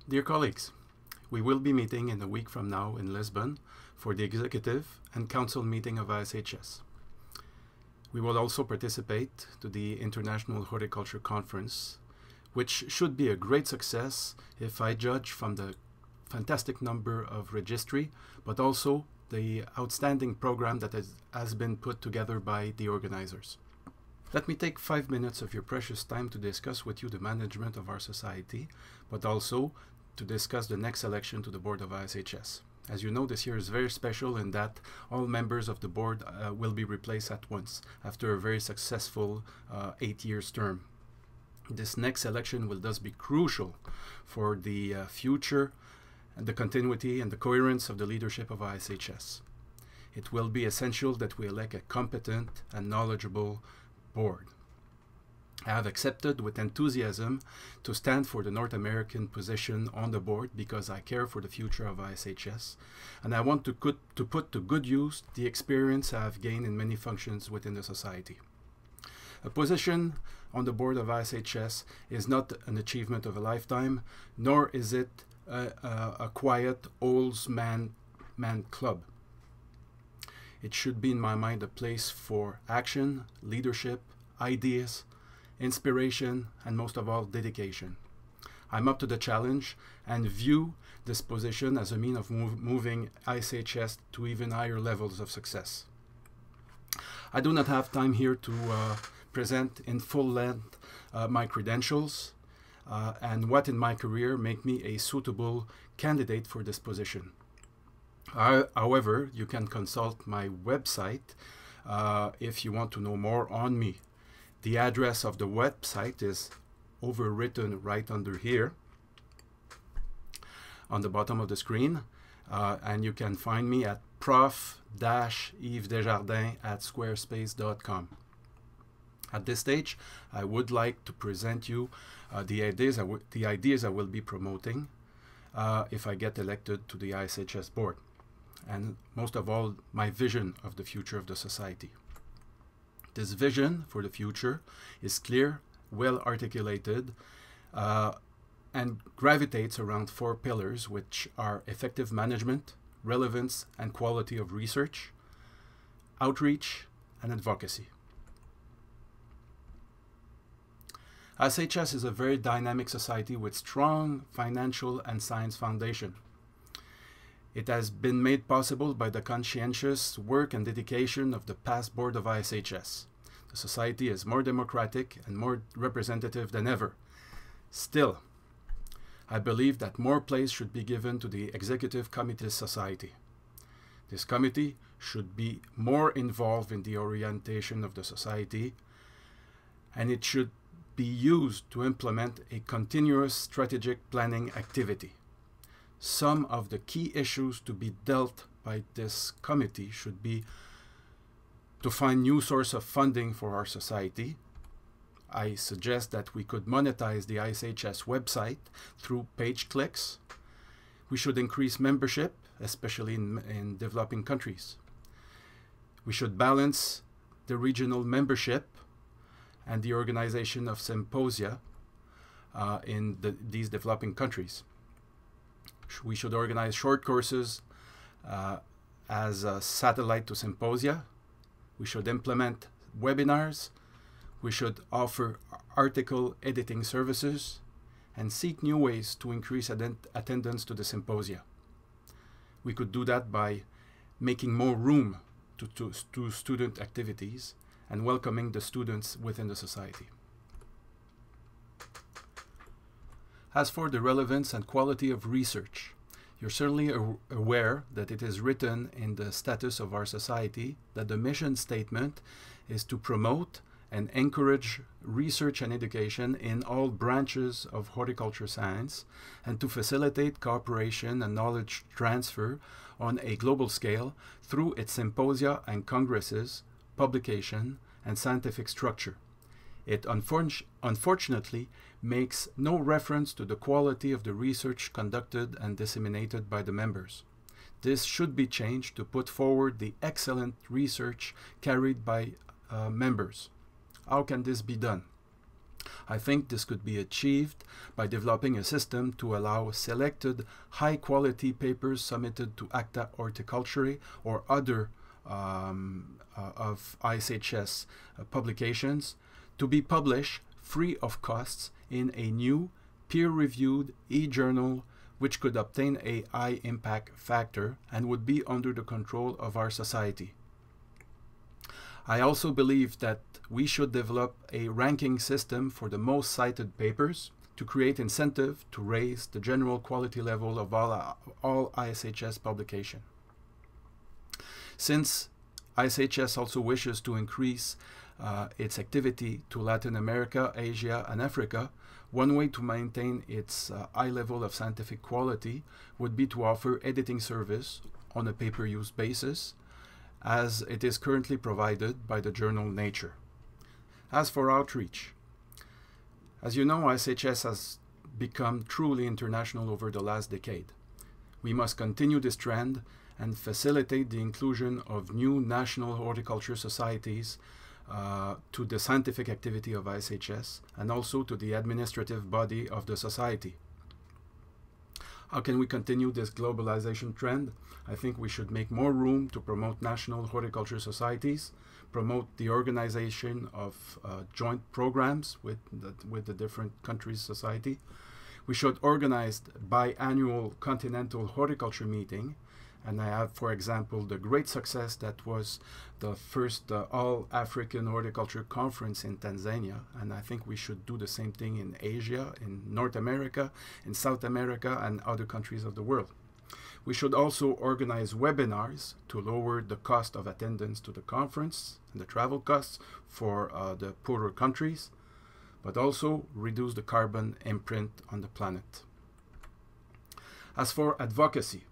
Dear colleagues, we will be meeting in a week from now in Lisbon for the Executive and Council meeting of ISHS. We will also participate to the International Horticulture Conference, which should be a great success if I judge from the fantastic number of registry, but also the outstanding program that has been put together by the organizers. Let me take 5 minutes of your precious time to discuss with you the management of our society, but also to discuss the next election to the board of ISHS. As you know, this year is very special in that all members of the board will be replaced at once after a very successful 8 years term. This next election will thus be crucial for the future and the continuity and the coherence of the leadership of ISHS. It will be essential that we elect a competent and knowledgeable board. I have accepted with enthusiasm to stand for the North American position on the board because I care for the future of ISHS, and I want to put to good use the experience I have gained in many functions within the society. A position on the board of ISHS is not an achievement of a lifetime, nor is it a quiet old man club. It should be in my mind a place for action, leadership, ideas, inspiration, and most of all, dedication. I'm up to the challenge and view this position as a means of moving ISHS to even higher levels of success. I do not have time here to present in full length my credentials and what in my career make me a suitable candidate for this position. However, you can consult my website if you want to know more on me. The address of the website is overwritten right under here on the bottom of the screen, and you can find me at prof-yvesdesjardins@squarespace.com. At this stage, I would like to present you the ideas I will be promoting if I get elected to the ISHS board, and most of all, my vision of the future of the society. This vision for the future is clear, well articulated, and gravitates around 4 pillars, which are effective management, relevance and quality of research, outreach, and advocacy. ISHS is a very dynamic society with strong financial and science foundation. It has been made possible by the conscientious work and dedication of the past board of ISHS. The society is more democratic and more representative than ever. Still, I believe that more place should be given to the Executive Committee Society. This committee should be more involved in the orientation of the society, and it should be used to implement a continuous strategic planning activity. Some of the key issues to be dealt by this committee should be to find new source of funding for our society. I suggest that we could monetize the ISHS website through page clicks. We should increase membership, especially in developing countries. We should balance the regional membership and the organization of symposia in these developing countries. We should organize short courses as a satellite to symposia. We should implement webinars. We should offer article editing services and seek new ways to increase attendance to the symposia. We could do that by making more room to student activities and welcoming the students within the society. As for the relevance and quality of research, you're certainly aware that it is written in the status of our society that the mission statement is to promote and encourage research and education in all branches of horticulture science and to facilitate cooperation and knowledge transfer on a global scale through its symposia and congresses, publication, and scientific structure. It unfortunately makes no reference to the quality of the research conducted and disseminated by the members. This should be changed to put forward the excellent research carried by members. How can this be done? I think this could be achieved by developing a system to allow selected high-quality papers submitted to Acta Horticulturae or other of ISHS publications to be published free of costs in a new peer-reviewed e-journal which could obtain a high impact factor and would be under the control of our society. I also believe that we should develop a ranking system for the most cited papers to create incentive to raise the general quality level of all ISHS publication. Since ISHS also wishes to increase its activity to Latin America, Asia, and Africa, one way to maintain its high level of scientific quality would be to offer editing service on a pay-per-use basis, as it is currently provided by the journal Nature. As for outreach, as you know, ISHS has become truly international over the last decade. We must continue this trend and facilitate the inclusion of new national horticulture societies to the scientific activity of ISHS and also to the administrative body of the society. How can we continue this globalization trend? I think we should make more room to promote national horticulture societies, promote the organization of joint programs with the different countries' society. We should organize biannual continental horticulture meeting. And I have, for example, the great success that was the first All-African Horticulture Conference in Tanzania. And I think we should do the same thing in Asia, in North America, in South America, and other countries of the world. We should also organize webinars to lower the cost of attendance to the conference and the travel costs for the poorer countries, but also reduce the carbon imprint on the planet. As for advocacy,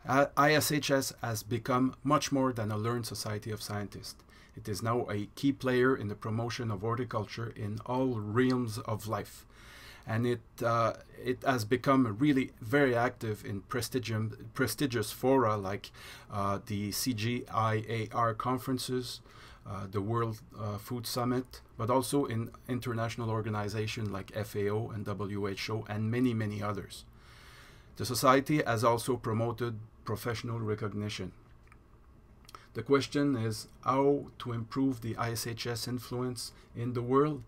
ISHS has become much more than a learned society of scientists. It is now a key player in the promotion of horticulture in all realms of life. And it has become really very active in prestigious fora like the CGIAR conferences, the World Food Summit, but also in international organizations like FAO and WHO and many, many others. The society has also promoted professional recognition. The question is how to improve the ISHS influence in the world.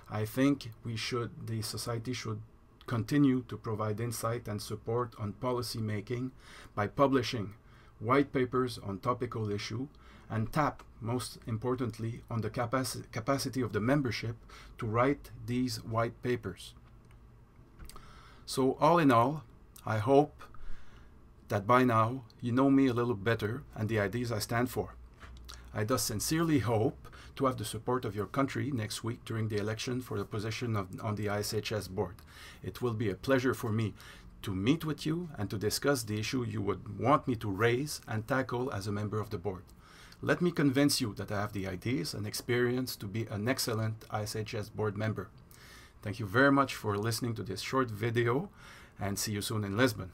I think the society should continue to provide insight and support on policy making by publishing white papers on topical issue and tap, most importantly, on the capacity of the membership to write these white papers. So all in all, I hope that by now you know me a little better and the ideas I stand for. I thus sincerely hope to have the support of your country next week during the election for the position on the ISHS board. It will be a pleasure for me to meet with you and to discuss the issue you would want me to raise and tackle as a member of the board. Let me convince you that I have the ideas and experience to be an excellent ISHS board member. Thank you very much for listening to this short video and see you soon in Lisbon.